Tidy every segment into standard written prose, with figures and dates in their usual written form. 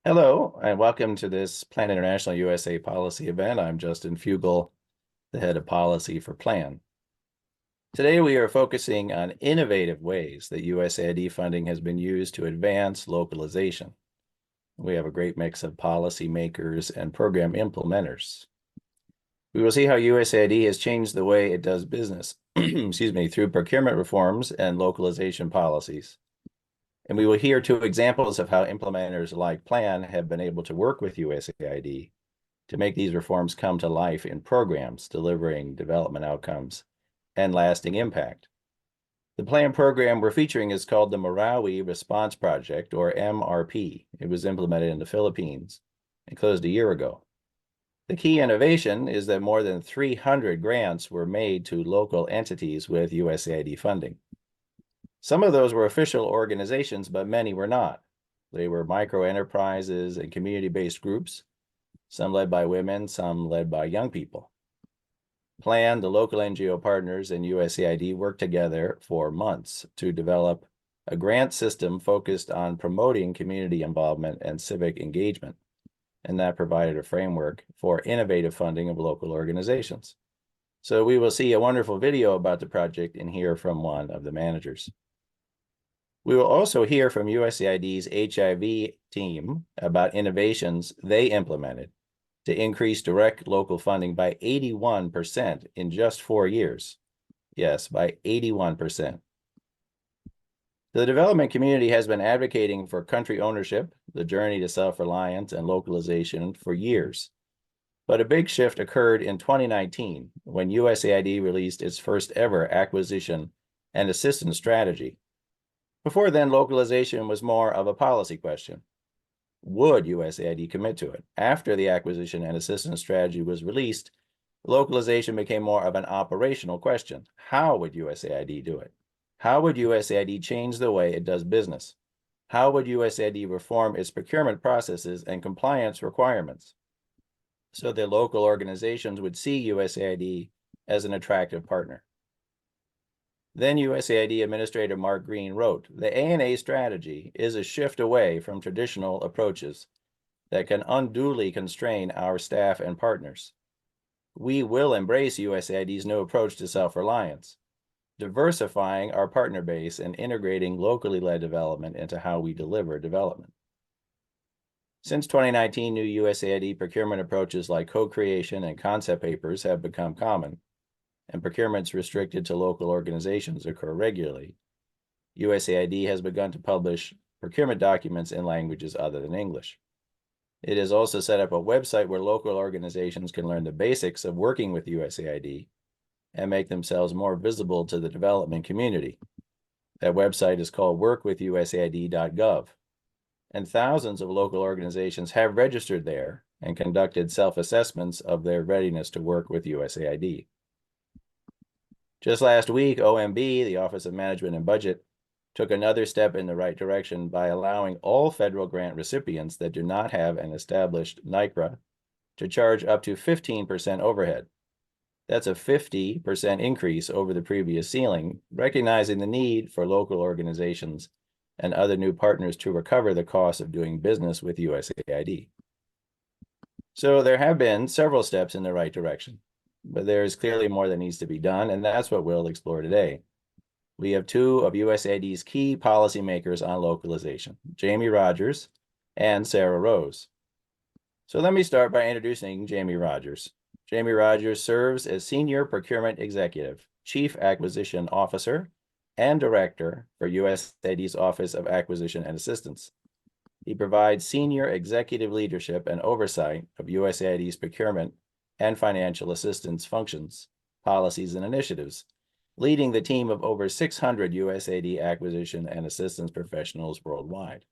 Hello, and welcome to this Plan International USA policy event. I'm Justin Fugel, the head of policy for Plan. Today, we are focusing on innovative ways that USAID funding has been used to advance localization. We have a great mix of policymakers and program implementers. We will see how USAID has changed the way it does business, through procurement reforms and localization policies. And we will hear two examples of how implementers like Plan have been able to work with USAID to make these reforms come to life in programs delivering development outcomes and lasting impact. The Plan program we're featuring is called the Marawi Response Project, or MRP. It was implemented in the Philippines and closed a year ago. The key innovation is that more than 300 grants were made to local entities with USAID funding. Some of those were official organizations, but many were not. They were microenterprises and community-based groups, some led by women, some led by young people. Plan, the local NGO partners, and USAID worked together for months to develop a grant system focused on promoting community involvement and civic engagement, and that provided a framework for innovative funding of local organizations. So we will see a wonderful video about the project and hear from one of the managers. We will also hear from USAID's HIV team about innovations they implemented to increase direct local funding by 81% in just 4 years. Yes, by 81%. The development community has been advocating for country ownership, the journey to self-reliance, and localization for years. But a big shift occurred in 2019 when USAID released its first ever acquisition and assistance strategy. Before then, localization was more of a policy question. Would USAID commit to it? After the acquisition and assistance strategy was released, localization became more of an operational question. How would USAID do it? How would USAID change the way it does business? How would USAID reform its procurement processes and compliance requirements so that local organizations would see USAID as an attractive partner? Then USAID Administrator Mark Green wrote, "The ANA strategy is a shift away from traditional approaches that can unduly constrain our staff and partners. We will embrace USAID's new approach to self-reliance, diversifying our partner base and integrating locally led development into how we deliver development." Since 2019, new USAID procurement approaches like co-creation and concept papers have become common, and procurements restricted to local organizations occur regularly. USAID has begun to publish procurement documents in languages other than English. It has also set up a website where local organizations can learn the basics of working with USAID and make themselves more visible to the development community. That website is called workwithusaid.gov, and thousands of local organizations have registered there and conducted self-assessments of their readiness to work with USAID. Just last week, OMB, the Office of Management and Budget, took another step in the right direction by allowing all federal grant recipients that do not have an established NICRA to charge up to 15% overhead. That's a 50% increase over the previous ceiling, recognizing the need for local organizations and other new partners to recover the cost of doing business with USAID. So there have been several steps in the right direction, but there is clearly more that needs to be done, and that's what we'll explore today. We have two of USAID's key policymakers on localization, Jamie Rogers and Sarah Rose. So let me start by introducing Jamie Rogers. Jamie Rogers serves as Senior Procurement Executive, Chief Acquisition Officer, and Director for USAID's Office of Acquisition and Assistance. He provides senior executive leadership and oversight of USAID's procurement and financial assistance functions, policies, and initiatives, leading the team of over 600 USAID acquisition and assistance professionals worldwide.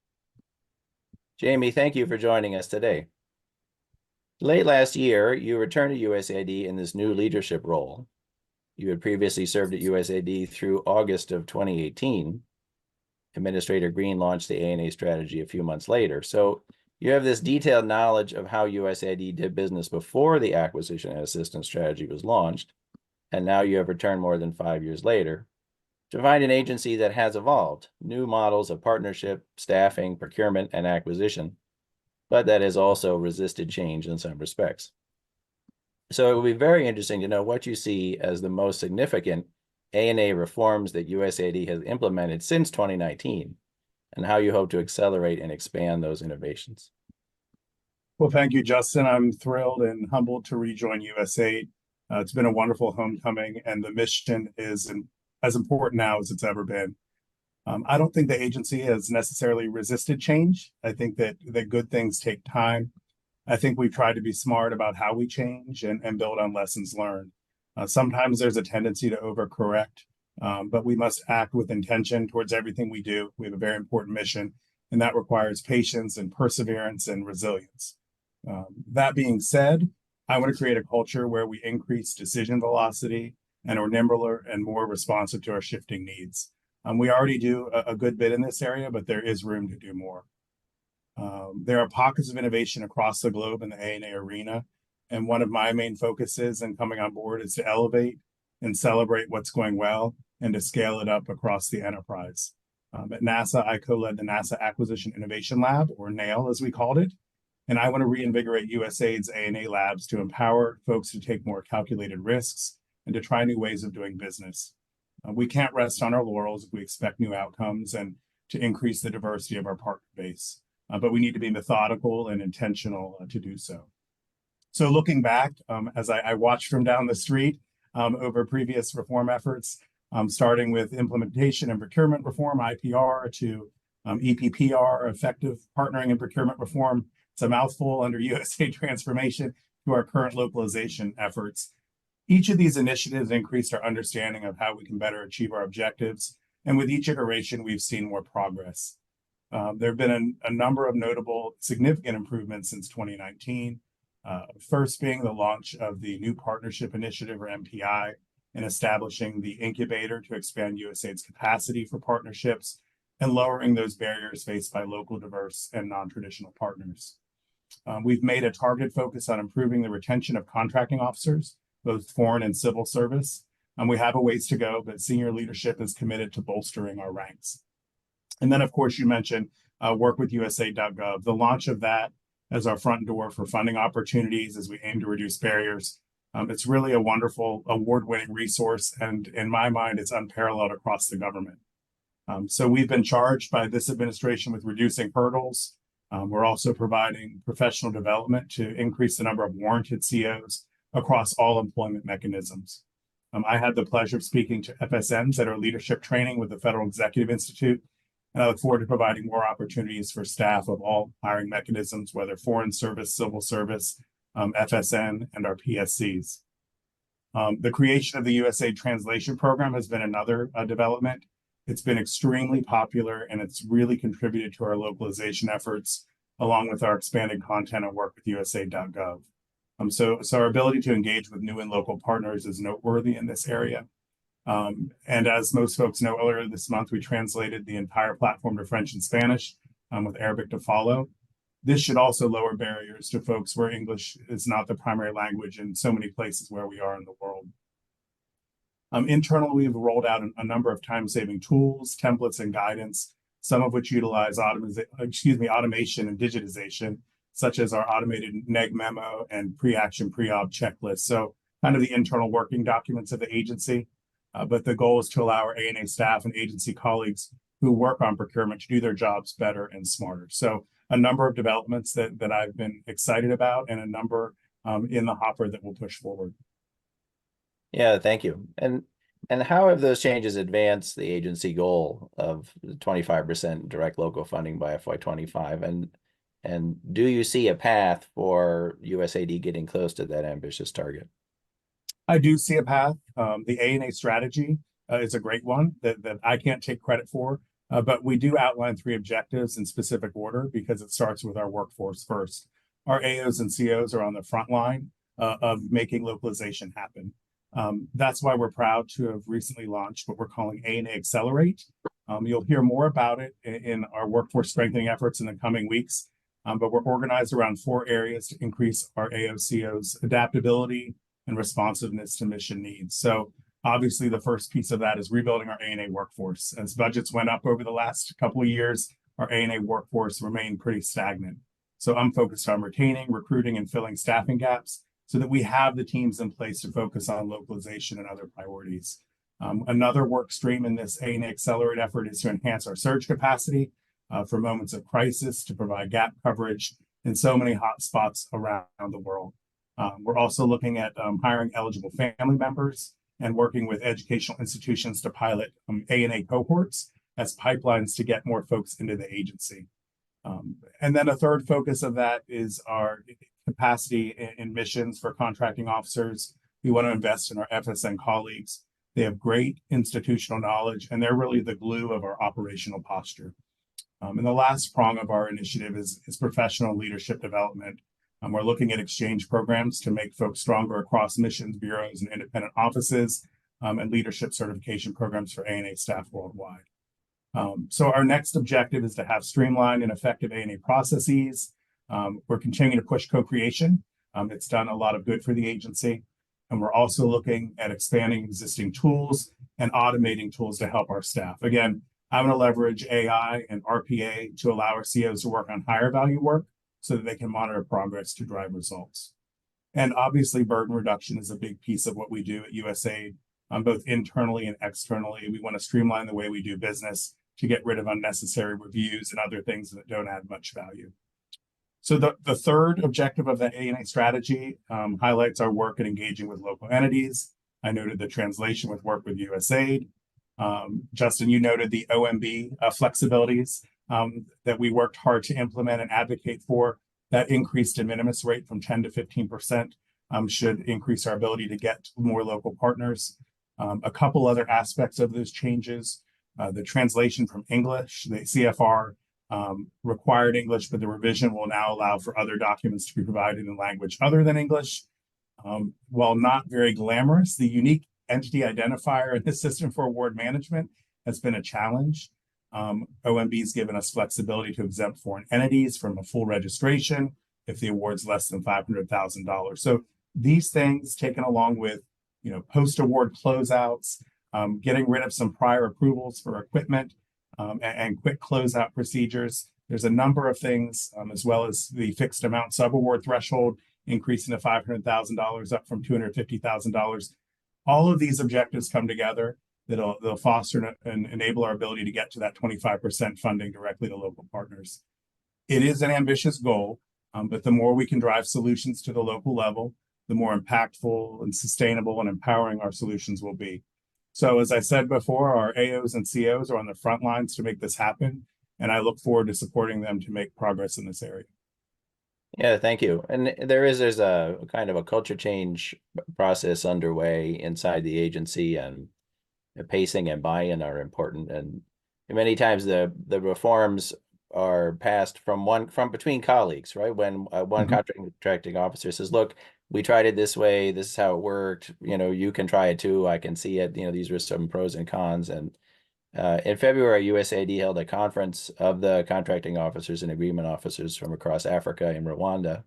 Jamie, thank you for joining us today. Late last year, you returned to USAID in this new leadership role. You had previously served at USAID through August of 2018. Administrator Green launched the ANA strategy a few months later. So you have this detailed knowledge of how USAID did business before the acquisition and assistance strategy was launched, and now you have returned more than 5 years later to find an agency that has evolved, new models of partnership, staffing, procurement, and acquisition, but that has also resisted change in some respects. So it will be very interesting to know what you see as the most significant A&A reforms that USAID has implemented since 2019, and how you hope to accelerate and expand those innovations. Well, thank you, Justin. I'm thrilled and humbled to rejoin USAID. It's been a wonderful homecoming, and the mission is as important now as it's ever been. I don't think the agency has necessarily resisted change. I think that good things take time. I think we've tried to be smart about how we change and build on lessons learned. Sometimes there's a tendency to overcorrect, but we must act with intention towards everything we do. We have a very important mission, and that requires patience and perseverance and resilience. That being said, I want to create a culture where we increase decision velocity and are nimbler and more responsive to our shifting needs. We already do a good bit in this area, but there is room to do more. There are pockets of innovation across the globe in the A&A arena, and one of my main focuses in coming on board is to elevate and celebrate what's going well and to scale it up across the enterprise. At NASA, I co-led the NASA Acquisition Innovation Lab, or NAIL as we called it, and I want to reinvigorate USAID's A&A labs to empower folks to take more calculated risks and to try new ways of doing business. We can't rest on our laurels if we expect new outcomes and to increase the diversity of our partner base, but we need to be methodical and intentional to do so. So looking back, as I watched from down the street over previous reform efforts, starting with implementation and procurement reform, IPR, to EPPR, effective partnering and procurement reform, it's a mouthful under USAID transformation, to our current localization efforts. Each of these initiatives increased our understanding of how we can better achieve our objectives. And with each iteration, we've seen more progress. There have been a number of notable, significant improvements since 2019. First being the launch of the New Partnership Initiative, or MPI, and establishing the incubator to expand USAID's capacity for partnerships and lowering those barriers faced by local, diverse, and non-traditional partners. We've made a targeted focus on improving the retention of contracting officers, both foreign and civil service. We have a ways to go, but senior leadership is committed to bolstering our ranks. And then, of course, you mentioned work with USAID.gov. The launch of that as our front door for funding opportunities as we aim to reduce barriers. It's really a wonderful award-winning resource, and in my mind, it's unparalleled across the government. So we've been charged by this administration with reducing hurdles. We're also providing professional development to increase the number of warranted COs across all employment mechanisms. I had the pleasure of speaking to FSMs at our leadership training with the Federal Executive Institute, and I look forward to providing more opportunities for staff of all hiring mechanisms, whether foreign service, civil service, FSN, and our PSCs. The creation of the USAID translation program has been another development. It's been extremely popular, and it's really contributed to our localization efforts, along with our expanded content and work with USAID.gov. So our ability to engage with new and local partners is noteworthy in this area. And as most folks know, earlier this month, we translated the entire platform to French and Spanish, with Arabic to follow. This should also lower barriers to folks where English is not the primary language in so many places where we are in the world. Internally, we've rolled out a number of time-saving tools, templates, and guidance, some of which utilize automation and digitization, such as our automated neg memo and pre-action pre-op checklist. So kind of the internal working documents of the agency. But the goal is to allow our A&A staff and agency colleagues who work on procurement to do their jobs better and smarter. So a number of developments that I've been excited about, and a number in the hopper that will push forward. Yeah, thank you. And how have those changes advanced the agency goal of 25% direct local funding by FY25? And do you see a path for USAID getting close to that ambitious target? I do see a path. The A&A strategy is a great one that I can't take credit for, but we do outline 3 objectives in specific order because it starts with our workforce first. Our AOs and COs are on the front line of making localization happen. That's why we're proud to have recently launched what we're calling A&A Accelerate. You'll hear more about it in our workforce strengthening efforts in the coming weeks, but we're organized around 4 areas to increase our AOCO's adaptability and responsiveness to mission needs. So obviously the first piece of that is rebuilding our A&A workforce. As budgets went up over the last couple of years, our A&A workforce remained pretty stagnant. So I'm focused on retaining, recruiting, and filling staffing gaps so that we have the teams in place to focus on localization and other priorities. Another work stream in this A&A Accelerate effort is to enhance our surge capacity for moments of crisis to provide gap coverage in so many hotspots around the world. We're also looking at hiring eligible family members and working with educational institutions to pilot A&A cohorts as pipelines to get more folks into the agency. And then a third focus of that is our capacity in missions for contracting officers. We want to invest in our FSN colleagues. They have great institutional knowledge, and they're really the glue of our operational posture. And the last prong of our initiative is professional leadership development. We're looking at exchange programs to make folks stronger across missions, bureaus, and independent offices, and leadership certification programs for A&A staff worldwide. So our next objective is to have streamlined and effective A&A processes. We're continuing to push co-creation. It's done a lot of good for the agency. And we're also looking at expanding existing tools and automating tools to help our staff. Again, I'm going to leverage AI and RPA to allow our COs to work on higher value work so that they can monitor progress to drive results. And obviously, burden reduction is a big piece of what we do at USAID, both internally and externally. We want to streamline the way we do business to get rid of unnecessary reviews and other things that don't add much value. So the third objective of the A&A strategy highlights our work in engaging with local entities. I noted the translation with work with USAID. Justin, you noted the OMB flexibilities that we worked hard to implement and advocate for. That increased de minimis rate from 10 to 15% should increase our ability to get more local partners. A couple other aspects of those changes, the translation from English, the CFR required English, but the revision will now allow for other documents to be provided in language other than English. While not very glamorous, the unique entity identifier in the system for award management has been a challenge. OMB has given us flexibility to exempt foreign entities from a full registration if the award's less than $500,000. So these things taken along with, post-award closeouts, getting rid of some prior approvals for equipment, and quick closeout procedures. There's a number of things, as well as the fixed amount subaward threshold increasing to $500,000 up from $250,000. All of these objectives come together they'll foster and enable our ability to get to that 25% funding directly to local partners. It is an ambitious goal, but the more we can drive solutions to the local level, the more impactful and sustainable and empowering our solutions will be. So as I said before, our AOs and COs are on the front lines to make this happen, and I look forward to supporting them to make progress in this area. Yeah, thank you. And there's a kind of a culture change process underway inside the agency, and the pacing and buy-in are important. And many times the reforms are passed from between colleagues, right? When one contracting officer says, "Look, we tried it this way. This is how it worked. You can try it too. I can see it. These are some pros and cons." And in February, USAID held a conference of the contracting officers and agreement officers from across Africa in Rwanda.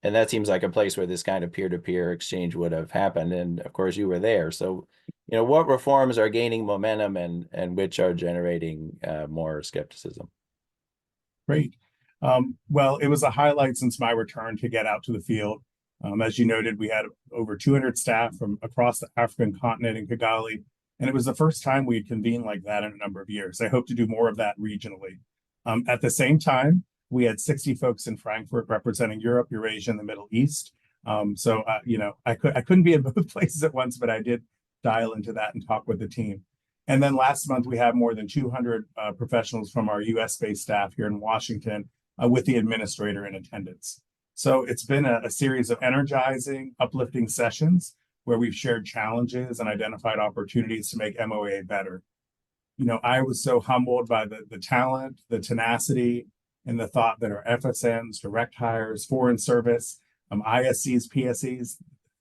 And that seems like a place where this kind of peer-to-peer exchange would have happened. And of course, you were there. So, what reforms are gaining momentum and which are generating more skepticism? Great. Well, it was a highlight since my return to get out to the field. As you noted, we had over 200 staff from across the African continent in Kigali, and it was the first time we had convened like that in a number of years. I hope to do more of that regionally. At the same time, we had 60 folks in Frankfurt representing Europe, Eurasia, and the Middle East. So I couldn't be in both places at once, but I did dial into that and talk with the team. And then last month, we had more than 200 professionals from our US-based staff here in Washington with the administrator in attendance. So it's been a series of energizing, uplifting sessions where we've shared challenges and identified opportunities to make MOA better. I was so humbled by the talent, the tenacity, and the thought that our FSNs, direct hires, foreign service, ISCs, PSEs,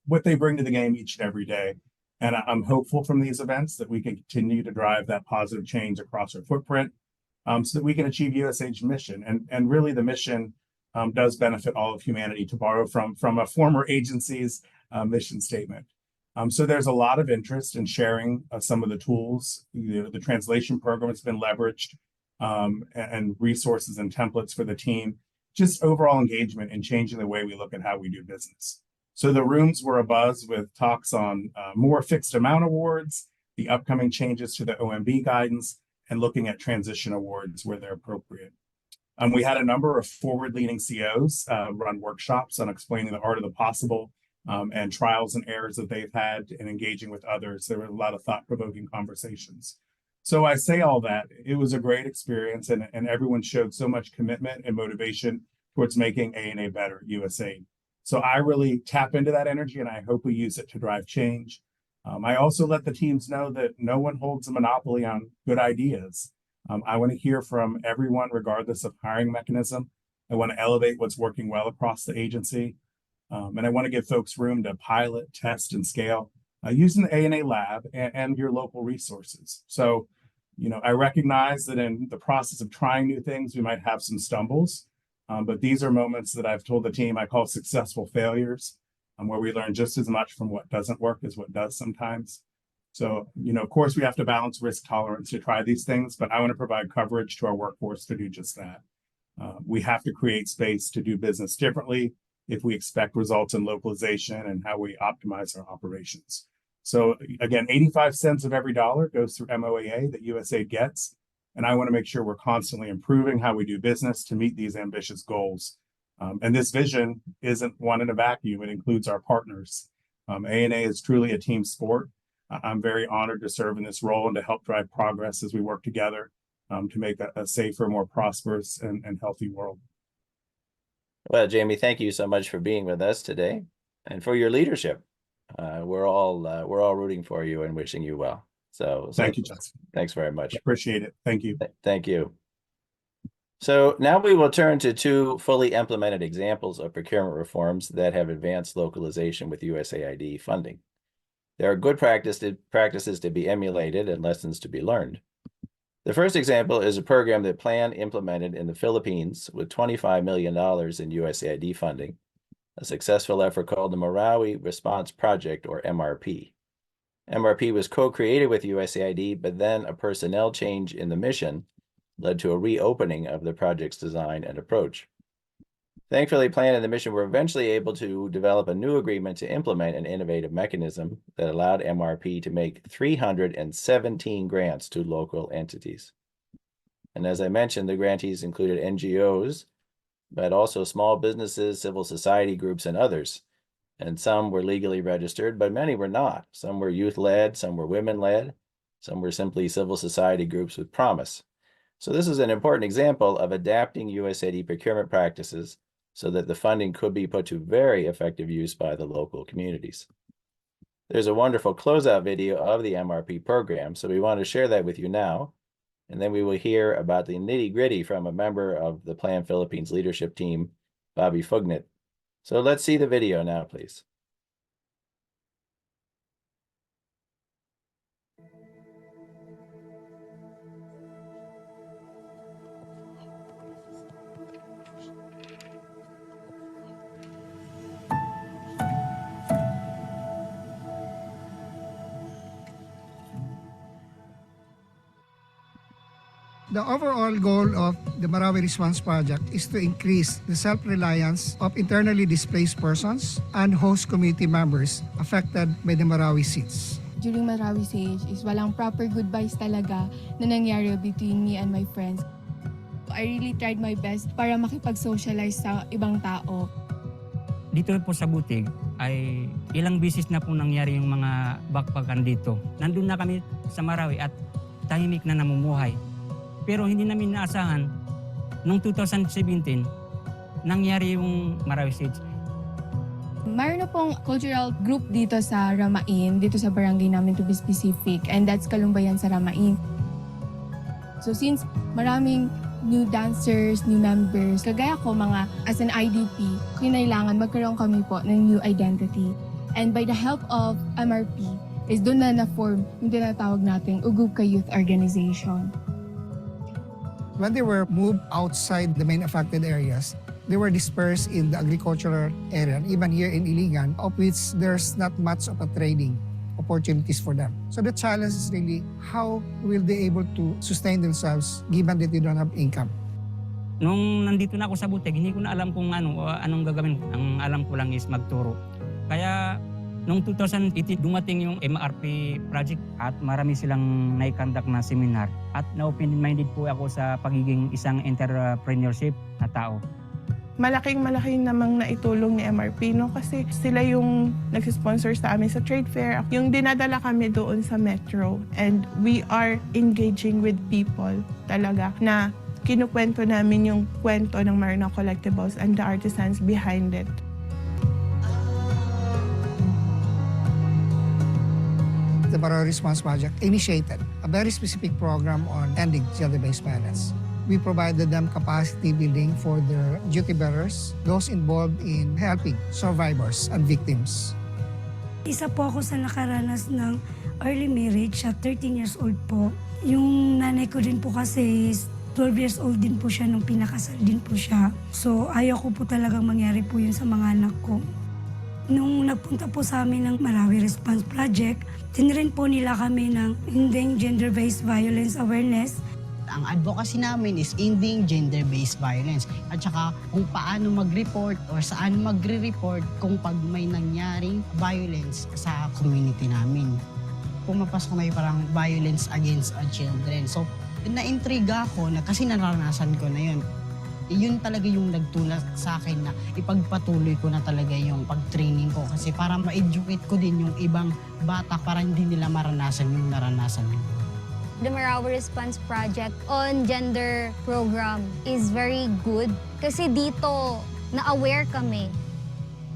what they bring to the game each and every day. And I'm hopeful from these events that we can continue to drive that positive change across our footprint so that we can achieve USAID's mission. And really the mission does benefit all of humanity, to borrow from a former agency's mission statement. So there's a lot of interest in sharing some of the tools. The translation program has been leveraged and resources and templates for the team just overall engagement in changing the way we look at how we do business. So the rooms were abuzz with talks on more fixed amount awards, the upcoming changes to the OMB guidance, and looking at transition awards where they're appropriate. We had a number of forward-leaning CEOs run workshops on explaining the art of the possible and trials and errors that they've had in engaging with others. There were a lot of thought-provoking conversations. So I say all that, it was a great experience, and everyone showed so much commitment and motivation towards making ANA better at USAID. So I really tap into that energy, and I hope we use it to drive change. I also let the teams know that no one holds a monopoly on good ideas. I want to hear from everyone, regardless of hiring mechanism. I want to elevate what's working well across the agency. And I want to give folks room to pilot, test, and scale using the ANA lab and your local resources. So, I recognize that in the process of trying new things, we might have some stumbles. But these are moments that I've told the team I call successful failures, where we learn just as much from what doesn't work as what does sometimes. So, of course, we have to balance risk tolerance to try these things, but I want to provide coverage to our workforce to do just that. We have to create space to do business differently if we expect results in localization and how we optimize our operations. So again, 85 cents of every dollar goes through MOAA that USAID gets. And I want to make sure we're constantly improving how we do business to meet these ambitious goals. And this vision isn't one in a vacuum. It includes our partners. ANA is truly a team sport. I'm very honored to serve in this role and to help drive progress as we work together to make a safer, more prosperous and healthy world. Well, Jamie, thank you so much for being with us today and for your leadership. We're all rooting for you and wishing you well. So thank you, Justin. Thanks very much. Appreciate it. Thank you. Thank you. So now we will turn to two fully implemented examples of procurement reforms that have advanced localization with USAID funding. There are good practices to be emulated and lessons to be learned. The first example is a program that Plan implemented in the Philippines with $25 million in USAID funding, a successful effort called the Marawi Response Project, or MRP. MRP was co-created with USAID, but then a personnel change in the mission led to a reopening of the project's design and approach. Thankfully, Plan and the mission were eventually able to develop a new agreement to implement an innovative mechanism that allowed MRP to make 317 grants to local entities. And as I mentioned, the grantees included NGOs, but also small businesses, civil society groups, and others. And some were legally registered, but many were not. Some were youth-led, some were women-led, some were simply civil society groups with promise. So this is an important example of adapting USAID procurement practices so that the funding could be put to very effective use by the local communities. There's a wonderful closeout video of the MRP program, so we want to share that with you now, and then we will hear about the nitty-gritty from a member of the Plan Philippines leadership team, Bobby Fugnit. So let's see the video now, please. The overall goal of the Marawi Response Project is to increase the self-reliance of internally displaced persons and host community members affected by the Marawi seeds. During Marawi Siege is walang proper goodbyes talaga na nangyari between me and my friends. I really tried my best para makipag-socialize sa ibang tao. Dito po sa Butig ay ilang bisis na po nangyari yung mga backpackan dito. Nandun na kami sa Marawi at tahimik na namumuhay. Pero hindi namin naasahan, noong 2017, nangyari yung Marawi Siege. Mayroon na pong cultural group dito sa Ramain, dito sa barangay namin to be specific, and that's Kalumbayan sa Ramain. So since maraming new dancers, new members, kagaya ko mga as an IDP, kinailangan magkaroon kami po ng new identity. And by the help of MRP, is doon na na-form yung tinatawag nating Ugugka Youth Organization. When they were moved outside the main affected areas, they were dispersed in the agricultural area, even here in Iligan, of which there's not much of a trading opportunities for them. So the challenge is really how will they able to sustain themselves given that they don't have income. Nung nandito na ako sa butig, hindi ko na alam kung anong gagawin. Ang alam ko lang is magturo. Kaya nung 2018, dumating yung MRP project at marami silang naikandak na seminar. At na-open-minded po ako sa pagiging isang entrepreneurship na tao. Malaking namang naitulong ni MRP, no? Kasi sila yung nagsisponsor sa amin sa trade fair. Yung dinadala kami doon sa metro, and we are engaging with people talaga na kinukwento namin yung kwento ng Marino Collectibles and the artisans behind it. The Barangay Response Project initiated a very specific program on ending gender-based violence. We provided them capacity building for their duty bearers, those involved in helping survivors and victims. Isa po ako sa nakaranas ng early marriage at 13 years old po. Yung nanay ko din po kasi 12 years old din po siya nung pinakasal din po siya. So ayaw ko po talagang mangyari po yun sa mga anak ko. Nung nagpunta po sa amin ng Marawi Response Project, tinrin po nila kami ng ending gender-based violence awareness. Ang advocacy namin is ending gender-based violence at saka kung paano mag-report or saan magre-report kung pag may nangyaring violence sa community namin. Pumapasok na yung parang violence against children. So, na-intriga ako na kasi naranasan ko na yun. Yun talaga yung nagtulak sa akin na ipagpatuloy ko na talaga yung pag-training ko kasi para ma-educate ko din yung ibang bata para hindi nila maranasan yung naranasan ko. The Marawi Response Project on Gender Program is very good kasi dito na-aware kami.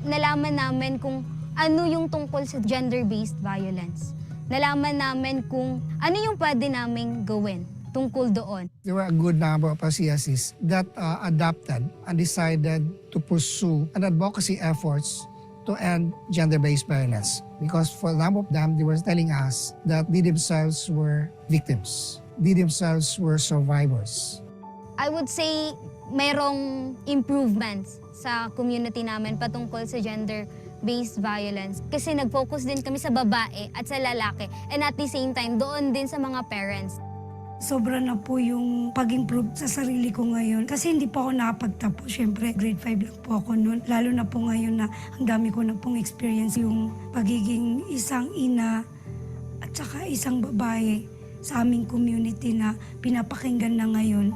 Nalaman namin kung ano yung tungkol sa gender-based violence. Nalaman namin kung ano yung pwede naming gawin tungkol doon. There were a good number of PCSs that adopted and decided to pursue an advocacy efforts to end gender-based violence. Because for a number of them, they were telling us that they themselves were victims. They themselves were survivors. I would say mayroong improvements sa community namin patungkol sa gender-based violence. Kasi nag-focus din kami sa babae at sa lalaki. And at the same time, doon din sa mga parents. Sobra na po yung pag-improve sa sarili ko ngayon. Kasi hindi po ako nakapagtapos. Siyempre, grade 5 lang po ako noon. Lalo na po ngayon na ang dami ko na pong experience yung pagiging isang ina at saka isang babae sa aming community na pinapakinggan na ngayon.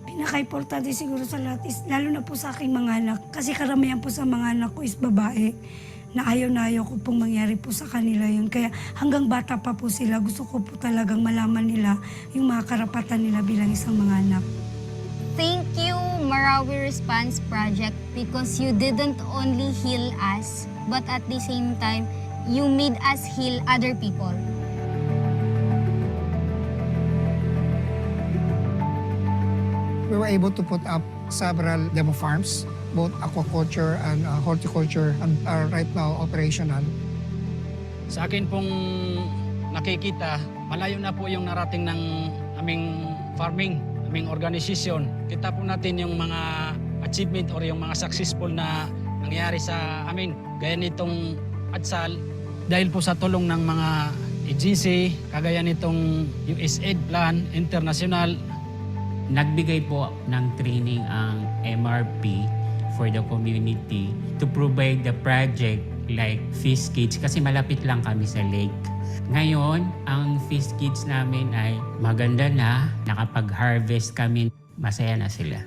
Pinaka-importante siguro sa lahat is lalo na po sa aking mga anak. Kasi karamihan po sa mga anak ko is babae. Na ayaw ko pong mangyari po sa kanila yun. Kaya hanggang bata pa po sila, gusto ko po talagang malaman nila yung mga karapatan nila bilang isang mga anak. Thank you, Marawi Response Project, because you didn't only heal us, but at the same time, you made us heal other people. We were able to put up several demo farms, both aquaculture and horticulture, and are right now operational. Sa akin pong nakikita, malayo na po yung narating ng aming farming, aming organisasyon. Kita po natin yung mga achievement or yung mga successful na nangyari sa amin. Gaya nitong adsal, dahil po sa tulong ng mga agency, kagaya nitong USAID Plan International. Nagbigay po ng training ang MRP for the community to provide the project like fish kids kasi malapit lang kami sa lake. Ngayon, ang fish kids namin ay maganda na, nakapag-harvest kami, masaya na sila.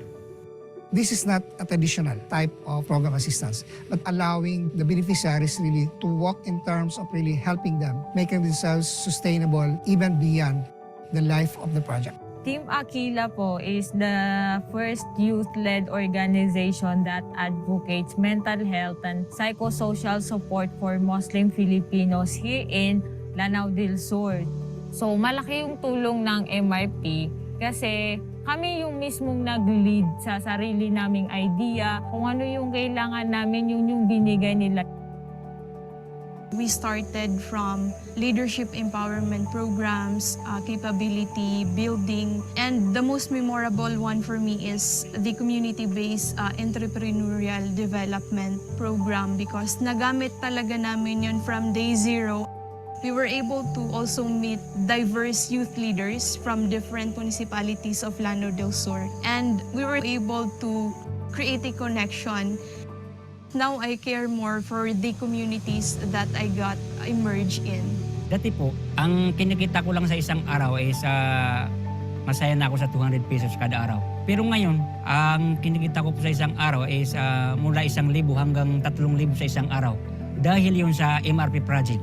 This is not a traditional type of program assistance, but allowing the beneficiaries really to work in terms of really helping them, making themselves sustainable even beyond the life of the project. Team Aquila po is the first youth-led organization that advocates mental health and psychosocial support for Muslim Filipinos here in Lanao del Sur. So malaki yung tulong ng MRP kasi kami yung mismong nag-lead sa sarili naming idea. Kung ano yung kailangan namin, yun yung binigay nila. We started from leadership empowerment programs, capability building, and the most memorable one for me is the community-based entrepreneurial development program because nagamit talaga namin yun from day zero. We were able to also meet diverse youth leaders from different municipalities of Lanao del Sur. And we were able to create a connection. Now I care more for the communities that I got immersed in. Dati po, ang kinikita ko lang sa isang araw is masaya na ako sa 200 pesos kada araw. Pero ngayon, ang kinikita ko po sa isang araw is mula 1,000 hanggang 3,000 sa isang araw. Dahil yun sa MRP project.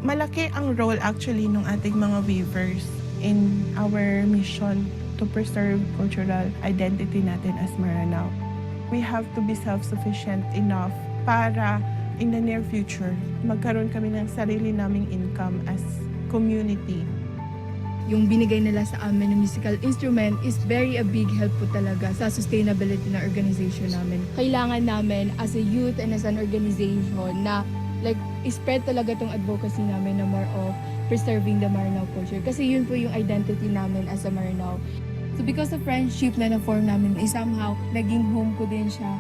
Malaki ang role actually ng ating mga weavers in our mission to preserve cultural identity natin as Maranao. We have to be self-sufficient enough para in the near future, magkaroon kami ng sarili naming income as community. Yung binigay nila sa amin na musical instrument is very a big help po talaga sa sustainability ng organization namin. Kailangan namin as a youth and as an organization na spread talaga tong advocacy namin na more of preserving the Maranao culture. Kasi yun po yung identity namin as a Maranao. So because of friendship na na-form namin, somehow naging home ko din siya.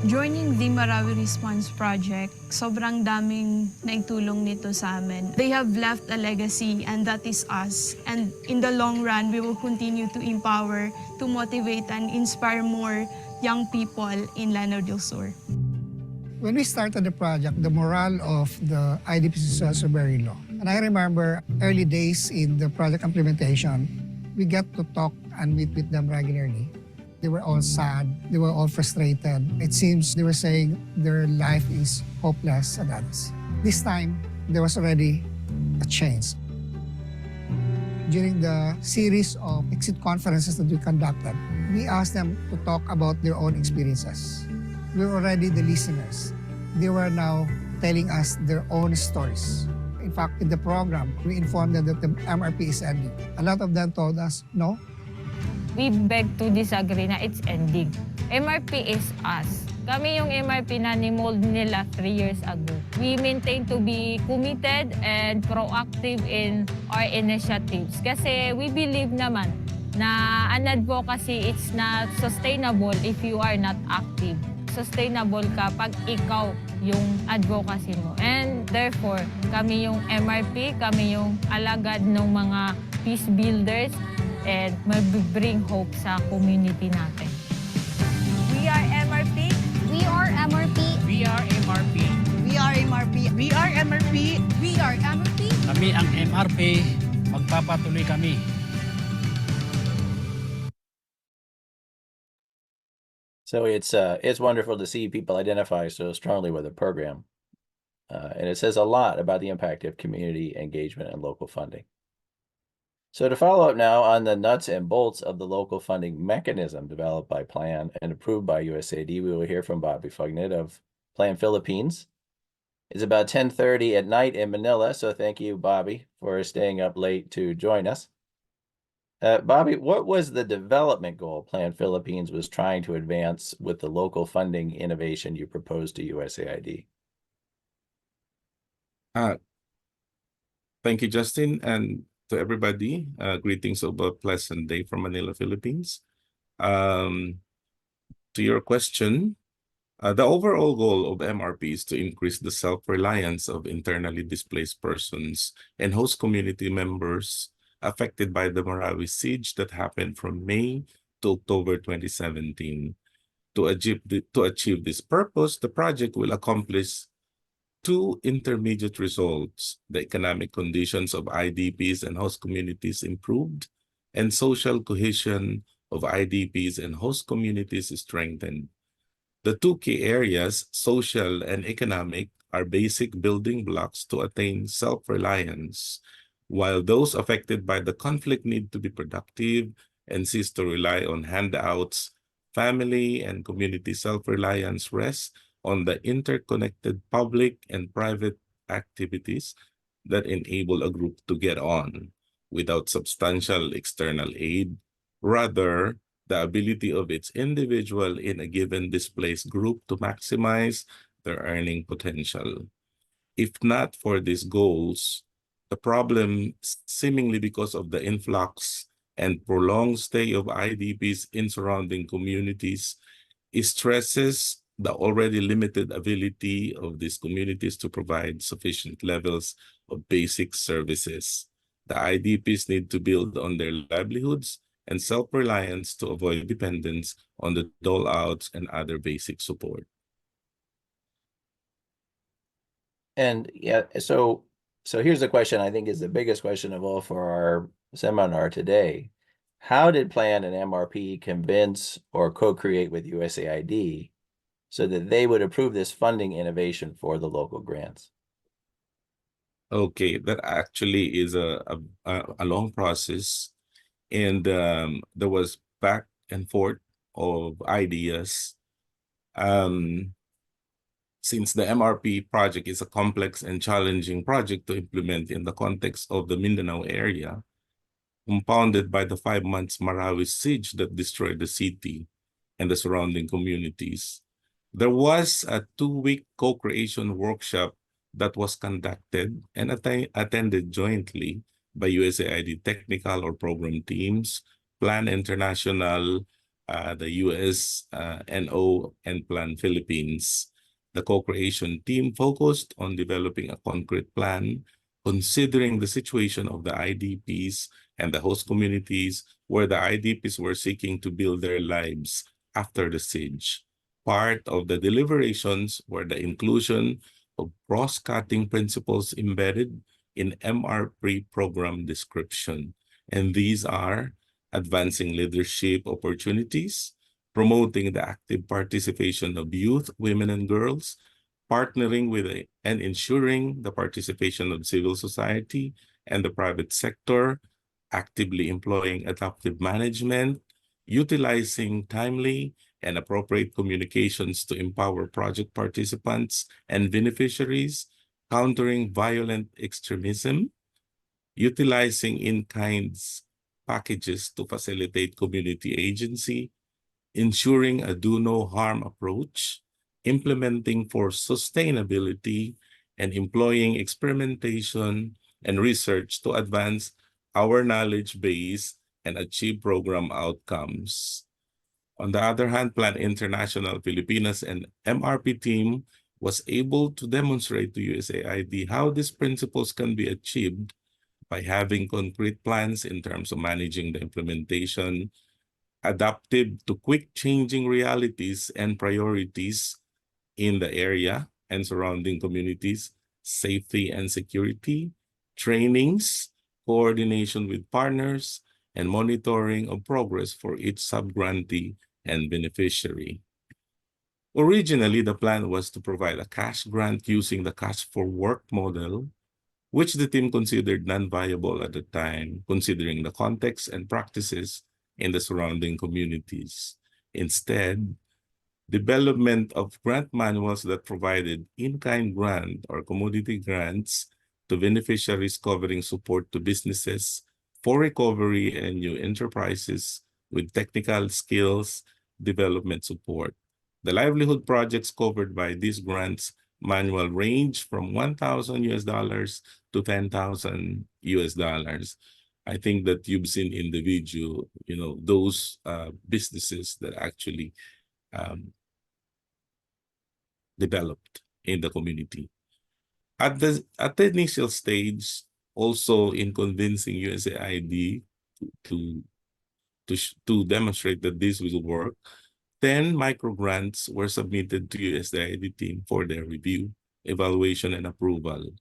Joining the Marawi Response Project, sobrang daming naitulong nito sa amin. They have left a legacy and that is us. And in the long run, we will continue to empower, to motivate and inspire more young people in Lanao del Sur. When we started the project, the morale of the IDPs was also very low. And I remember early days in the project implementation, we got to talk and meet with them regularly. They were all sad, they were all frustrated. It seems they were saying their life is hopeless and others. This time, there was already a change. During the series of exit conferences that we conducted, we asked them to talk about their own experiences. We were already the listeners. They were now telling us their own stories. In fact, in the program, we informed them that the MRP is ending. A lot of them told us, no. We beg to disagree na it's ending. MRP is us. Kami yung MRP na ni-mold nila 3 years ago. We maintain to be committed and proactive in our initiatives. Kasi we believe naman na an advocacy, it's not sustainable if you are not active. Sustainable ka pag ikaw yung advocacy mo. And therefore, kami yung MRP, kami yung alagad ng mga peace builders and mag-bring hope sa community natin. We are MRP. We are MRP. We are MRP. We are MRP. We are MRP. We are MRP. Kami ang MRP, magpapatuloy kami. So it's wonderful to see people identify so strongly with the program. And it says a lot about the impact of community engagement and local funding. So to follow up now on the nuts and bolts of the local funding mechanism developed by Plan and approved by USAID, we will hear from Bobby Fugnett of Plan Philippines. It's about 10:30 at night in Manila, so thank you, Bobby, for staying up late to join us. Bobby, what was the development goal Plan Philippines was trying to advance with the local funding innovation you proposed to USAID? Thank you, Justin, and to everybody. Greetings of a pleasant day from Manila, Philippines. To your question, the overall goal of MRP is to increase the self-reliance of internally displaced persons and host community members affected by the Marawi siege that happened from May to October 2017. To achieve this purpose, the project will accomplish two intermediate results: the economic conditions of IDPs and host communities improved, and social cohesion of IDPs and host communities strengthened. The two key areas, social and economic, are basic building blocks to attain self-reliance. While those affected by the conflict need to be productive and cease to rely on handouts, family and community self-reliance rests on the interconnected public and private activities that enable a group to get on without substantial external aid. Rather, the ability of its individual in a given displaced group to maximize their earning potential. If not for these goals, the problem, seemingly because of the influx and prolonged stay of IDPs in surrounding communities, stresses the already limited ability of these communities to provide sufficient levels of basic services. The IDPs need to build on their livelihoods and self-reliance to avoid dependence on the dole-outs and other basic support. And yeah, so here's the question I think is the biggest question of all for our seminar today. How did Plan and MRP convince or co-create with USAID so that they would approve this funding innovation for the local grants? Okay, that actually is a long process, and there was back and forth of ideas. Since the MRP project is a complex and challenging project to implement in the context of the Mindanao area, compounded by the 5 months Marawi siege that destroyed the city and the surrounding communities, there was a 2-week co-creation workshop that was conducted and attended jointly by USAID technical or program teams, Plan International, the USNO, and Plan Philippines. The co-creation team focused on developing a concrete plan, considering the situation of the IDPs and the host communities where the IDPs were seeking to build their lives after the siege. Part of the deliberations were the inclusion of cross-cutting principles embedded in MRP program description. And these are advancing leadership opportunities, promoting the active participation of youth, women, and girls, partnering with and ensuring the participation of civil society and the private sector, actively employing adaptive management, utilizing timely and appropriate communications to empower project participants and beneficiaries, countering violent extremism, utilizing in-kinds packages to facilitate community agency, ensuring a do-no-harm approach, implementing for sustainability, and employing experimentation and research to advance our knowledge base and achieve program outcomes. On the other hand, Plan International Philippines and MRP team was able to demonstrate to USAID how these principles can be achieved by having concrete plans in terms of managing the implementation, adaptive to quick changing realities and priorities in the area and surrounding communities, safety and security, trainings, coordination with partners, and monitoring of progress for each subgrantee and beneficiary. Originally, the plan was to provide a cash grant using the cash for work model, which the team considered non-viable at the time, considering the context and practices in the surrounding communities. Instead, development of grant manuals that provided in-kind grant or commodity grants to beneficiaries covering support to businesses for recovery and new enterprises with technical skills development support. The livelihood projects covered by these grants manual range from $1,000 to $10,000. I think that you've seen in the video, those businesses that actually developed in the community. At the initial stage, also in convincing USAID to demonstrate that this will work, 10 microgrants were submitted to USAID team for their review, evaluation, and approval.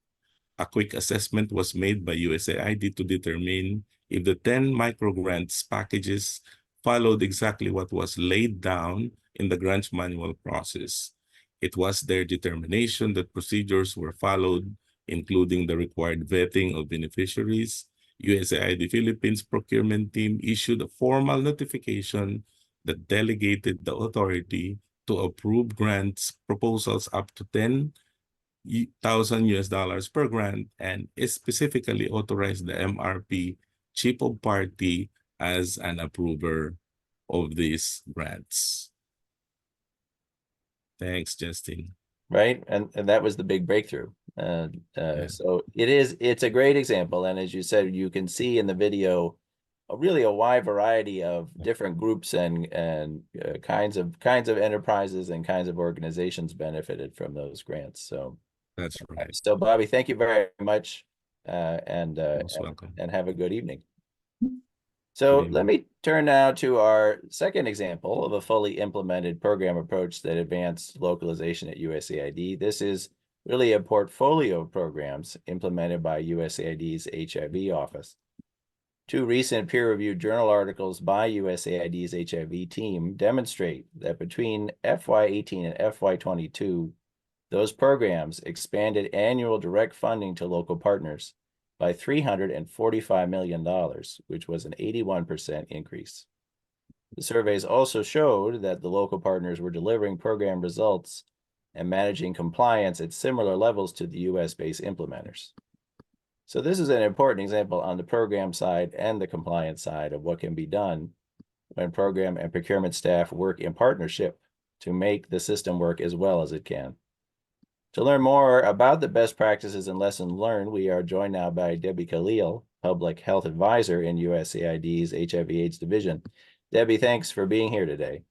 A quick assessment was made by USAID to determine if the 10 microgrants packages followed exactly what was laid down in the grant manual process. It was their determination that procedures were followed, including the required vetting of beneficiaries. USAID Philippines procurement team issued a formal notification that delegated the authority to approve grants proposals up to $10,000 per grant and specifically authorized the MRP chief of party as an approver of these grants. Thanks, Justin. Right, and that was the big breakthrough. So it's a great example, and as you said, you can see in the video really a wide variety of different groups and kinds of enterprises and kinds of organizations benefited from those grants. So That's right. so Bobby, thank you very much, Most welcome. and have a good evening. So let me turn now to our second example of a fully implemented program approach that advanced localization at USAID. This is really a portfolio of programs implemented by USAID's HIV office. 2 recent peer-reviewed journal articles by USAID's HIV team demonstrate that between FY18 and FY22, those programs expanded annual direct funding to local partners by $345 million, which was an 81% increase. The surveys also showed that the local partners were delivering program results and managing compliance at similar levels to the US-based implementers. So this is an important example on the program side and the compliance side of what can be done when program and procurement staff work in partnership to make the system work as well as it can. To learn more about the best practices and lessons learned, we are joined now by Debbie Khalil, Public Health Advisor in USAID's HIV/AIDS Division. Debbie, thanks for being here today.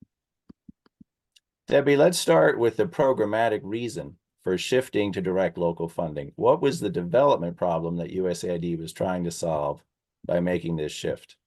Debbie, let's start with the programmatic reason for shifting to direct local funding. What was the development problem that USAID was trying to solve by making this shift?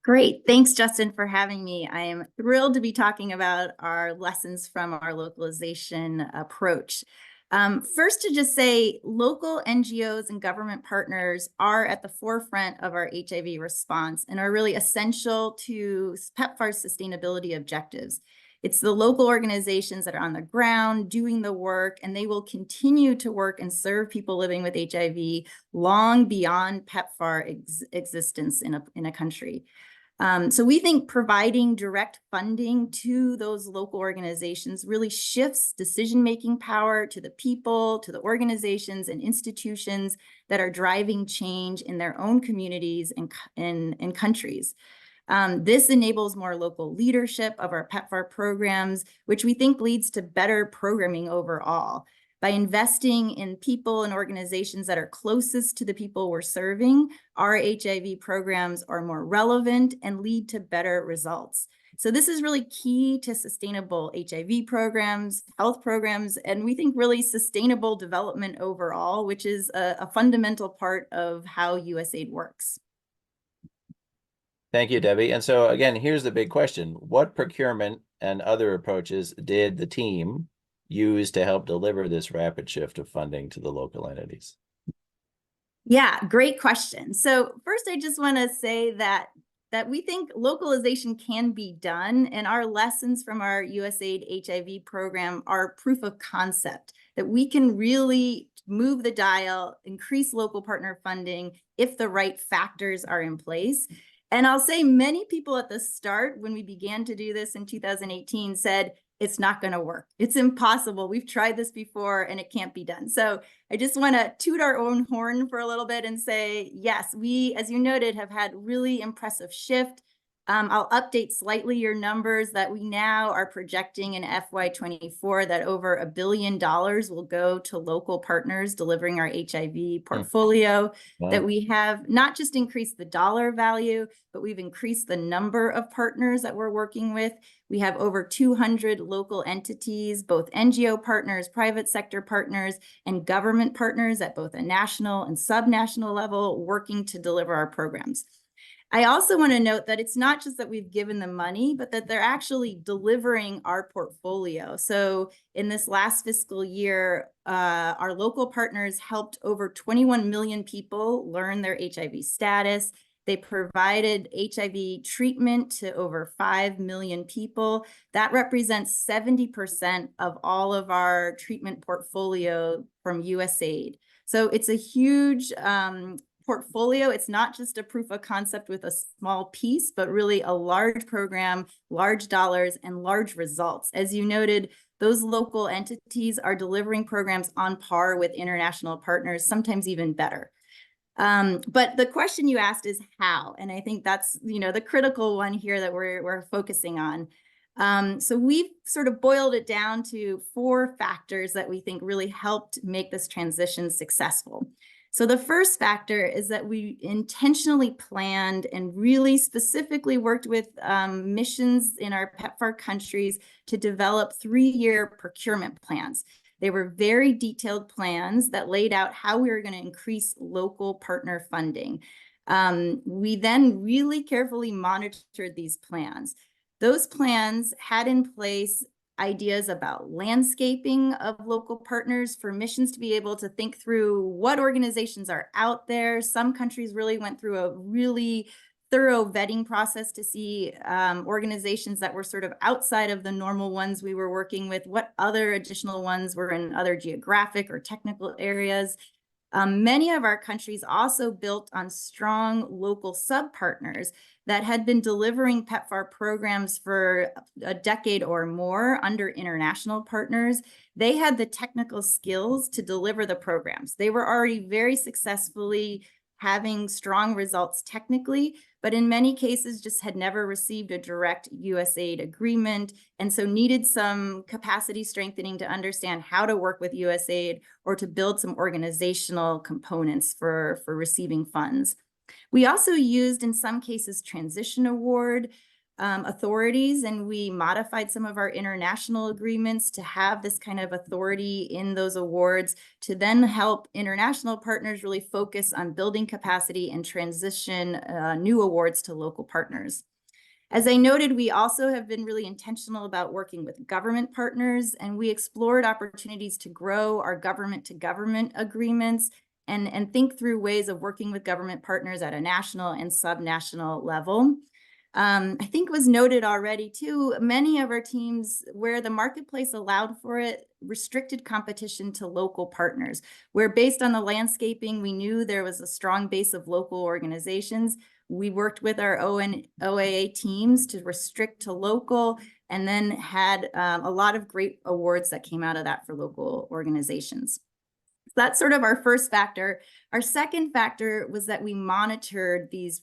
Great. Thanks, Justin, for having me. I am thrilled to be talking about our lessons from our localization approach. First, to just say local NGOs and government partners are at the forefront of our HIV response and are really essential to PEPFAR's sustainability objectives. It's the local organizations that are on the ground doing the work, and they will continue to work and serve people living with HIV long beyond PEPFAR existence in a country. So we think providing direct funding to those local organizations really shifts decision-making power to the people, to the organizations and institutions that are driving change in their own communities and countries. This enables more local leadership of our PEPFAR programs, which we think leads to better programming overall. By investing in people and organizations that are closest to the people we're serving, our HIV programs are more relevant and lead to better results. So this is really key to sustainable HIV programs, health programs, and we think really sustainable development overall, which is a fundamental part of how USAID works. Thank you, Debbie. And so again, here's the big question. What procurement and other approaches did the team use to help deliver this rapid shift of funding to the local entities? Yeah, great question. So first, I just want to say that we think localization can be done, and our lessons from our USAID HIV program are proof of concept that we can really move the dial, increase local partner funding if the right factors are in place. And I'll say many people at the start, when we began to do this in 2018, said, it's not going to work. It's impossible. We've tried this before and it can't be done. So I just want to toot our own horn for a little bit and say, yes, we, as you noted, have had really impressive shift. I'll update slightly your numbers that we now are projecting in FY24 that over $1 billion will go to local partners delivering our HIV portfolio. Wow. That we have not just increased the dollar value, but we've increased the number of partners that we're working with. We have over 200 local entities, both NGO partners, private sector partners, and government partners at both a national and subnational level working to deliver our programs. I also want to note that it's not just that we've given them money, but that they're actually delivering our portfolio. So in this last fiscal year, our local partners helped over 21 million people learn their HIV status. They provided HIV treatment to over 5 million people. That represents 70% of all of our treatment portfolio from USAID. So it's a huge portfolio. It's not just a proof of concept with a small piece, but really a large program, large dollars, and large results. As you noted, those local entities are delivering programs on par with international partners, sometimes even better. But the question you asked is how, and I think that's the critical one here that we're focusing on. So we've sort of boiled it down to 4 factors that we think really helped make this transition successful. So the first factor is that we intentionally planned and really specifically worked with missions in our PEPFAR countries to develop 3-year procurement plans. They were very detailed plans that laid out how we were going to increase local partner funding. We then really carefully monitored these plans. Those plans had in place ideas about landscaping of local partners for missions to be able to think through what organizations are out there. Some countries really went through a really thorough vetting process to see organizations that were sort of outside of the normal ones we were working with, what other additional ones were in other geographic or technical areas. Many of our countries also built on strong local sub-partners that had been delivering PEPFAR programs for a decade or more under international partners. They had the technical skills to deliver the programs. They were already very successfully having strong results technically, but in many cases just had never received a direct USAID agreement, and so needed some capacity strengthening to understand how to work with USAID or to build some organizational components for receiving funds. We also used, in some cases, transition award authorities, and we modified some of our international agreements to have this kind of authority in those awards to then help international partners really focus on building capacity and transition new awards to local partners. As I noted, we also have been really intentional about working with government partners, and we explored opportunities to grow our government-to-government agreements and think through ways of working with government partners at a national and subnational level. I think it was noted already too, many of our teams where the marketplace allowed for it, restricted competition to local partners, where based on the landscaping, we knew there was a strong base of local organizations. We worked with our OAA teams to restrict to local, and then had a lot of great awards that came out of that for local organizations. That's sort of our first factor. Our second factor was that we monitored these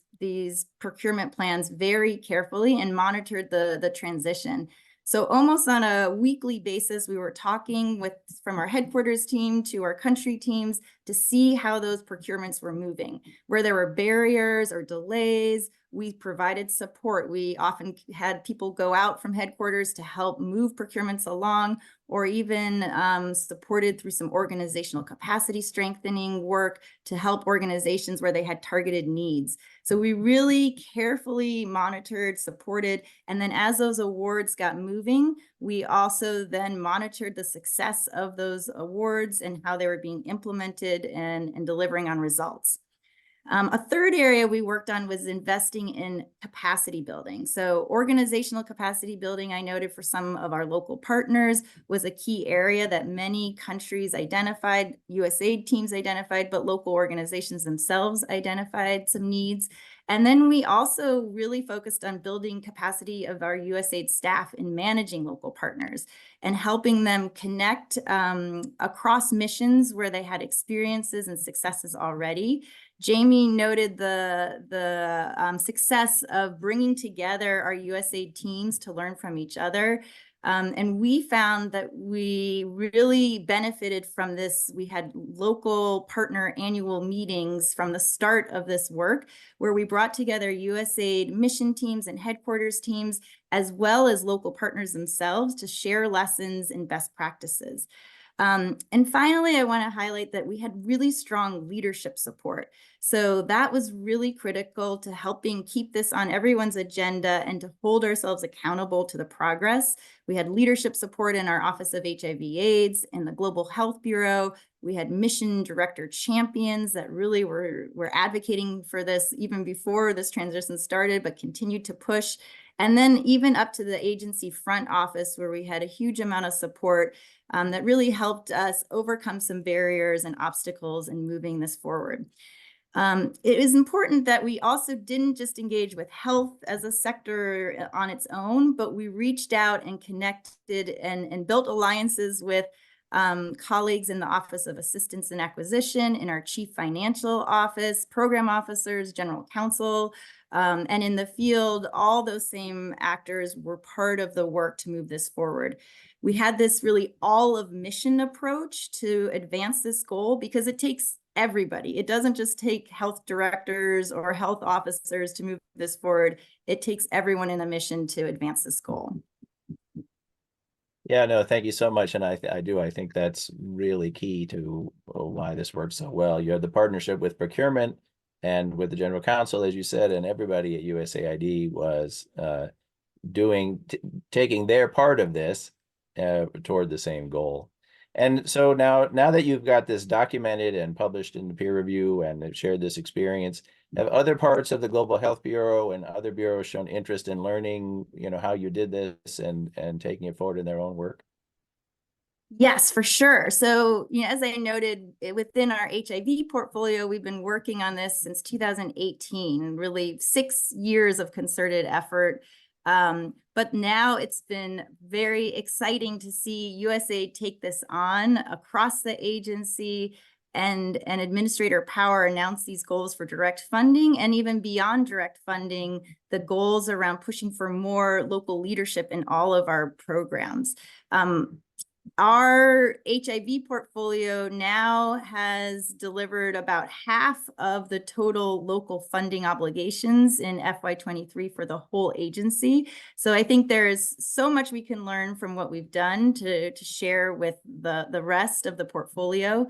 procurement plans very carefully and monitored the transition. So almost on a weekly basis, we were talking from our headquarters team to our country teams to see how those procurements were moving. Where there were barriers or delays, we provided support. We often had people go out from headquarters to help move procurements along, or even supported through some organizational capacity strengthening work to help organizations where they had targeted needs. So we really carefully monitored, supported, and then as those awards got moving, we also then monitored the success of those awards and how they were being implemented and delivering on results. A third area we worked on was investing in capacity building. So organizational capacity building, I noted for some of our local partners, was a key area that many countries identified, USAID teams identified, but local organizations themselves identified some needs. And then we also really focused on building capacity of our USAID staff in managing local partners and helping them connect across missions where they had experiences and successes already. Jamie noted the success of bringing together our USAID teams to learn from each other. And we found that we really benefited from this. We had local partner annual meetings from the start of this work, where we brought together USAID mission teams and headquarters teams, as well as local partners themselves, to share lessons and best practices. And finally, I want to highlight that we had really strong leadership support. So that was really critical to helping keep this on everyone's agenda and to hold ourselves accountable to the progress. We had leadership support in our Office of HIV/AIDS and the Global Health Bureau. We had mission director champions that really were advocating for this even before this transition started, but continued to push. And then even up to the agency front office, where we had a huge amount of support that really helped us overcome some barriers and obstacles in moving this forward. It is important that we also didn't just engage with health as a sector on its own, but we reached out and connected and built alliances with colleagues in the Office of Assistance and Acquisition, in our Chief Financial Office, program officers, general counsel, and in the field. All those same actors were part of the work to move this forward. We had this really all of mission approach to advance this goal, because it takes everybody. It doesn't just take health directors or health officers to move this forward. It takes everyone in a mission to advance this goal. Yeah, no, thank you so much. And I think that's really key to why this works so well. You have the partnership with procurement and with the general counsel, as you said, and everybody at USAID was taking their part of this toward the same goal. And so now that you've got this documented and published in the peer review and have shared this experience, have other parts of the Global Health Bureau and other bureaus shown interest in learning, how you did this and taking it forward in their own work? Yes, for sure. So, as I noted, within our HIV portfolio, we've been working on this since 2018, really 6 years of concerted effort. But now it's been very exciting to see USAID take this on across the agency and Administrator Power announce these goals for direct funding, and even beyond direct funding, the goals around pushing for more local leadership in all of our programs. Our HIV portfolio now has delivered about half of the total local funding obligations in FY23 for the whole agency. So I think there's so much we can learn from what we've done to share with the rest of the portfolio.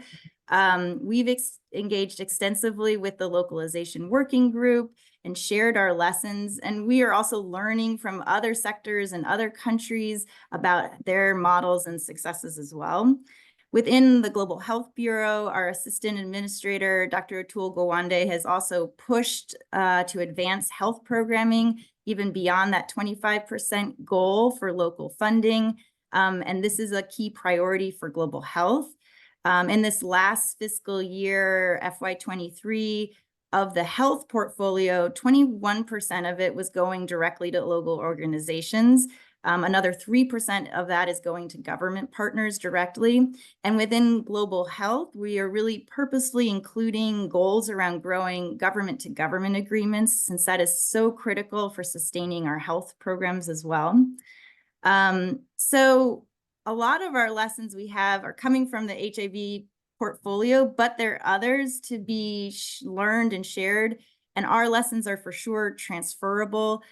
We've engaged extensively with the localization working group and shared our lessons. And we are also learning from other sectors and other countries about their models and successes as well. Within the Global Health Bureau, our assistant administrator, Dr. Atul Gawande, has also pushed to advance health programming even beyond that 25% goal for local funding. And this is a key priority for global health. In this last fiscal year, FY23, of the health portfolio, 21% of it was going directly to local organizations. Another 3% of that is going to government partners directly. And within global health, we are really purposely including goals around growing government-to-government agreements, since that is so critical for sustaining our health programs as well. So a lot of our lessons we have are coming from the HIV portfolio, but there are others to be learned and shared, and our lessons are for sure transferable.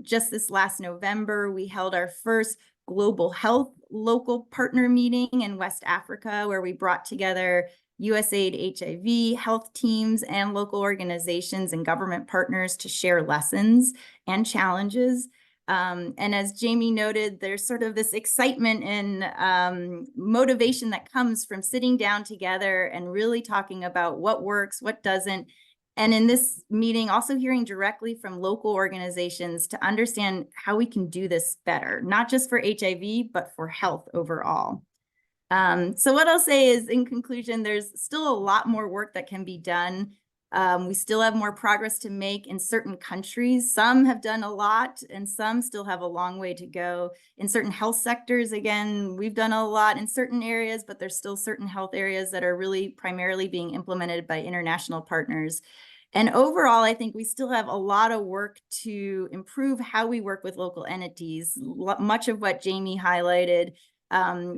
Just this last November, we held our first global health local partner meeting in West Africa, where we brought together USAID HIV health teams and local organizations and government partners to share lessons and challenges. And as Jamie noted, there's sort of this excitement and motivation that comes from sitting down together and really talking about what works, what doesn't. And in this meeting, also hearing directly from local organizations to understand how we can do this better, not just for HIV, but for health overall. So what I'll say is, in conclusion, there's still a lot more work that can be done. We still have more progress to make in certain countries. Some have done a lot and some still have a long way to go. In certain health sectors, again, we've done a lot in certain areas, but there's still certain health areas that are really primarily being implemented by international partners. And overall, I think we still have a lot of work to improve how we work with local entities. Much of what Jamie highlighted,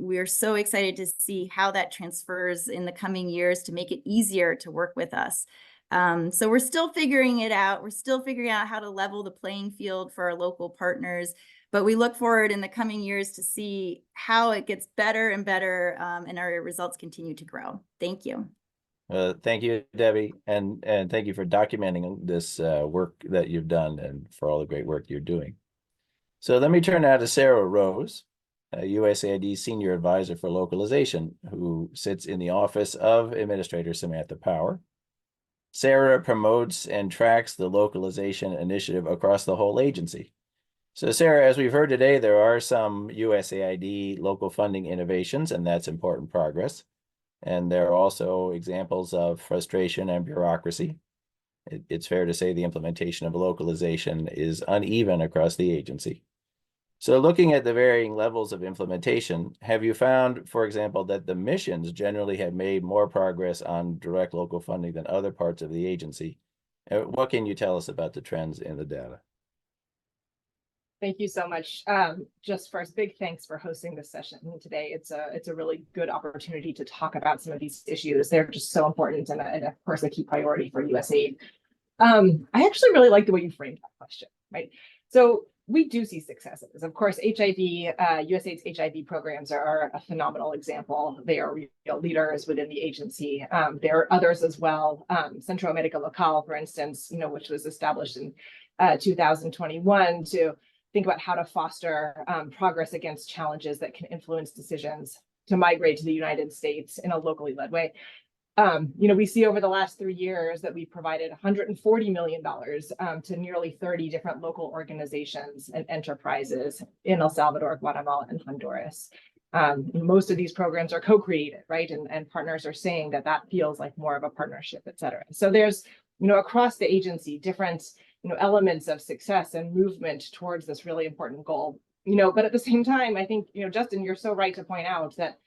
we are so excited to see how that transfers in the coming years to make it easier to work with us. So we're still figuring it out. We're still figuring out how to level the playing field for our local partners, but we look forward in the coming years to see how it gets better and better, and our results continue to grow. Thank you. Thank you, Debbie, and thank you for documenting this work that you've done and for all the great work you're doing. So let me turn now to Sarah Rose, USAID Senior Advisor for Localization, who sits in the office of Administrator Samantha Power. Sarah promotes and tracks the localization initiative across the whole agency. So Sarah, as we've heard today, there are some USAID local funding innovations, and that's important progress. And there are also examples of frustration and bureaucracy. It's fair to say the implementation of localization is uneven across the agency. So looking at the varying levels of implementation, have you found, for example, that the missions generally have made more progress on direct local funding than other parts of the agency? What can you tell us about the trends in the data? Thank you so much. Just first, big thanks for hosting this session today. It's a really good opportunity to talk about some of these issues. They're just so important and of course a key priority for USAID. I actually really like the way you framed that question, right? So we do see successes. Of course, HIV, USAID's HIV programs are a phenomenal example. They are real leaders within the agency. There are others as well. Centro America Local, for instance, which was established in 2021 to think about how to foster progress against challenges that can influence decisions to migrate to the United States in a locally led way. We see over the last 3 years that we provided $140 million to nearly 30 different local organizations and enterprises in El Salvador, Guatemala, and Honduras. Most of these programs are co-created, right? And partners are saying that that feels like more of a partnership, et cetera. So there's, across the agency, different elements of success and movement towards this really important goal. But at the same time, I think, Justin, you're so right to point out that,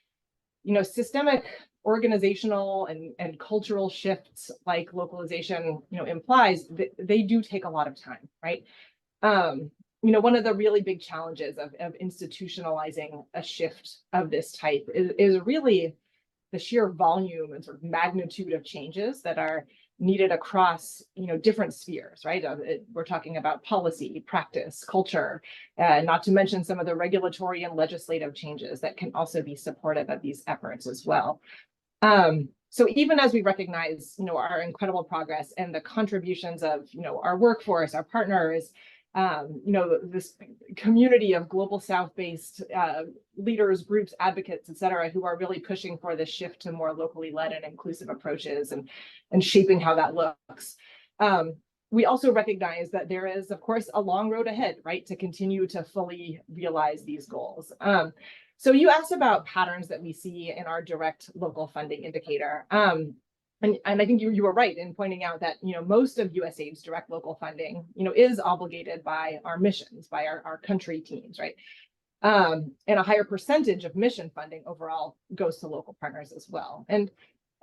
systemic organizational and cultural shifts like localization, implies they do take a lot of time, right? One of the really big challenges of institutionalizing a shift of this type is really the sheer volume and sort of magnitude of changes that are needed across different spheres, right? We're talking about policy, practice, culture, not to mention some of the regulatory and legislative changes that can also be supportive of these efforts as well. So even as we recognize our incredible progress and the contributions of our workforce, our partners, this community of global South-based leaders, groups, advocates, et cetera, who are really pushing for this shift to more locally led and inclusive approaches and shaping how that looks. We also recognize that there is, of course, a long road ahead, right, to continue to fully realize these goals. So you asked about patterns that we see in our direct local funding indicator. And I think you were right in pointing out that most of USAID's direct local funding is obligated by our missions, by our country teams, right? And a higher percentage of mission funding overall goes to local partners as well. And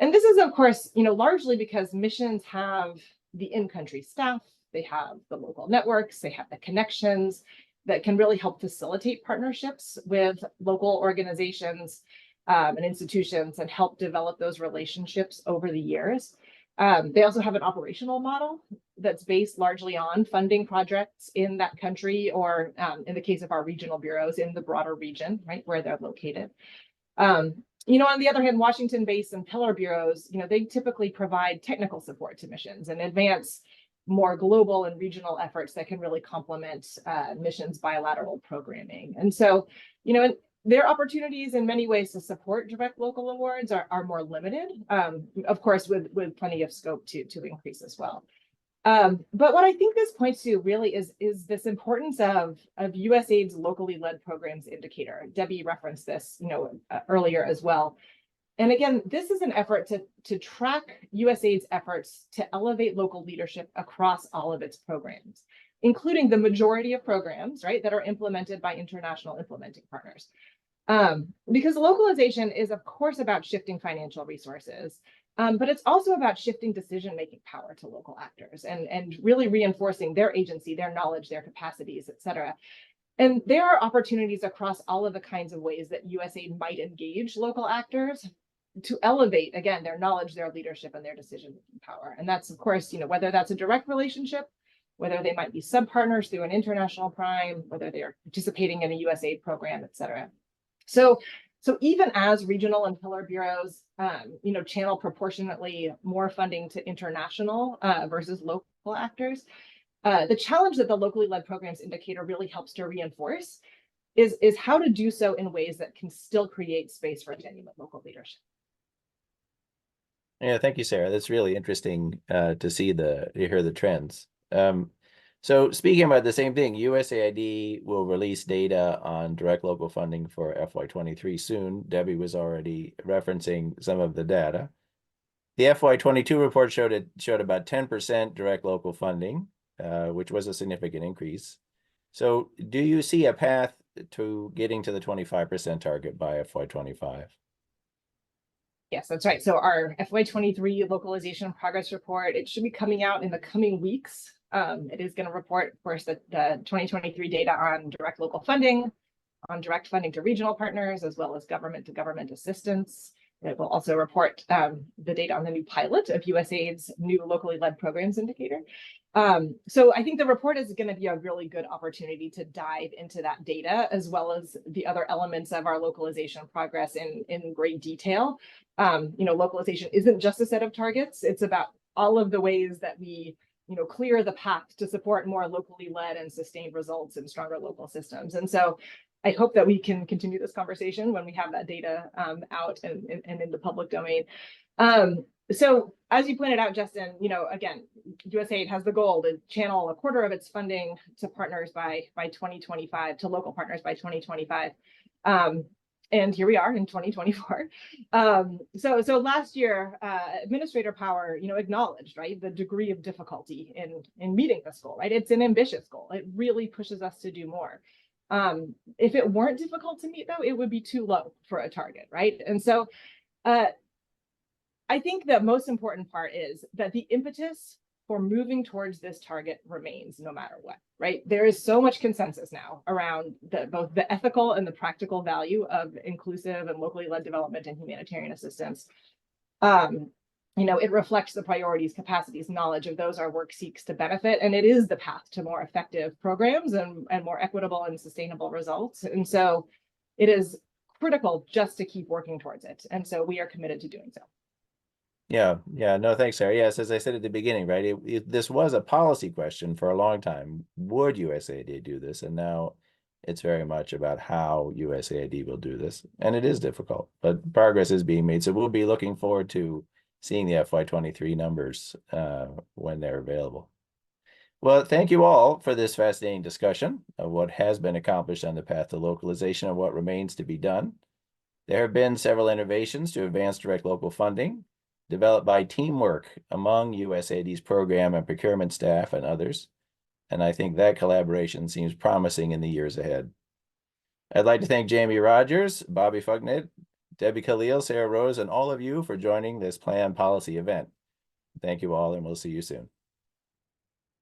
this is, of course, largely because missions have the in-country staff, they have the local networks, they have the connections that can really help facilitate partnerships with local organizations and institutions and help develop those relationships over the years. They also have an operational model that's based largely on funding projects in that country, or in the case of our regional bureaus, in the broader region, right, where they're located. On the other hand, Washington-based and pillar bureaus, they typically provide technical support to missions and advance more global and regional efforts that can really complement missions bilateral programming. And so, their opportunities in many ways to support direct local awards are more limited, of course, with plenty of scope to increase as well. But what I think this points to really is this importance of USAID's locally led programs indicator. Debbie referenced this, earlier as well. And again, this is an effort to track USAID's efforts to elevate local leadership across all of its programs, including the majority of programs, right, that are implemented by international implementing partners. Because localization is, of course, about shifting financial resources, but it's also about shifting decision-making power to local actors and really reinforcing their agency, their knowledge, their capacities, et cetera. And there are opportunities across all of the kinds of ways that USAID might engage local actors to elevate, again, their knowledge, their leadership, and their decision-making power. And that's, of course, whether that's a direct relationship, whether they might be sub-partners through an international prime, whether they are participating in a USAID program, et cetera. So even as regional and pillar bureaus, channel proportionately more funding to international versus local actors, the challenge that the locally led programs indicator really helps to reinforce is how to do so in ways that can still create space for genuine local leadership. Yeah, thank you, Sarah. That's really interesting to hear the trends. So speaking about the same thing, USAID will release data on direct local funding for FY23 soon. Debbie was already referencing some of the data. The FY22 report showed about 10% direct local funding, which was a significant increase. So do you see a path to getting to the 25% target by FY25? Yes, that's right. So our FY23 localization progress report, it should be coming out in the coming weeks. It is going to report, of course, the 2023 data on direct local funding, on direct funding to regional partners, as well as government-to-government assistance. It will also report the data on the new pilot of USAID's new locally led programs indicator. So I think the report is going to be a really good opportunity to dive into that data, as well as the other elements of our localization progress in great detail. Localization isn't just a set of targets. It's about all of the ways that we clear the path to support more locally led and sustained results in stronger local systems. And so I hope that we can continue this conversation when we have that data out and in the public domain. So as you pointed out, Justin, again, USAID has the goal to channel a quarter of its funding to partners by 2025, to local partners by 2025. And here we are in 2024. So last year, Administrator Power, acknowledged, right, the degree of difficulty in meeting this goal, right? It's an ambitious goal. It really pushes us to do more. If it weren't difficult to meet, though, it would be too low for a target, right? And so I think the most important part is that the impetus for moving towards this target remains no matter what, right? There is so much consensus now around both the ethical and the practical value of inclusive and locally led development and humanitarian assistance. It reflects the priorities, capacities, knowledge of those our work seeks to benefit, and it is the path to more effective programs and more equitable and sustainable results. And so it is critical just to keep working towards it. And so we are committed to doing so. Yeah, no, thanks, Sarah. Yes, as I said at the beginning, right, this was a policy question for a long time. Would USAID do this? And now it's very much about how USAID will do this. And it is difficult, but progress is being made. So we'll be looking forward to seeing the FY23 numbers when they're available. Well, thank you all for this fascinating discussion of what has been accomplished on the path to localization and what remains to be done. There have been several innovations to advance direct local funding, developed by teamwork among USAID's program and procurement staff and others. And I think that collaboration seems promising in the years ahead. I'd like to thank Jamie Rogers, Bobby Fugnet, Debbie Khalil, Sarah Rose, and all of you for joining this planned policy event. Thank you all, and we'll see you soon.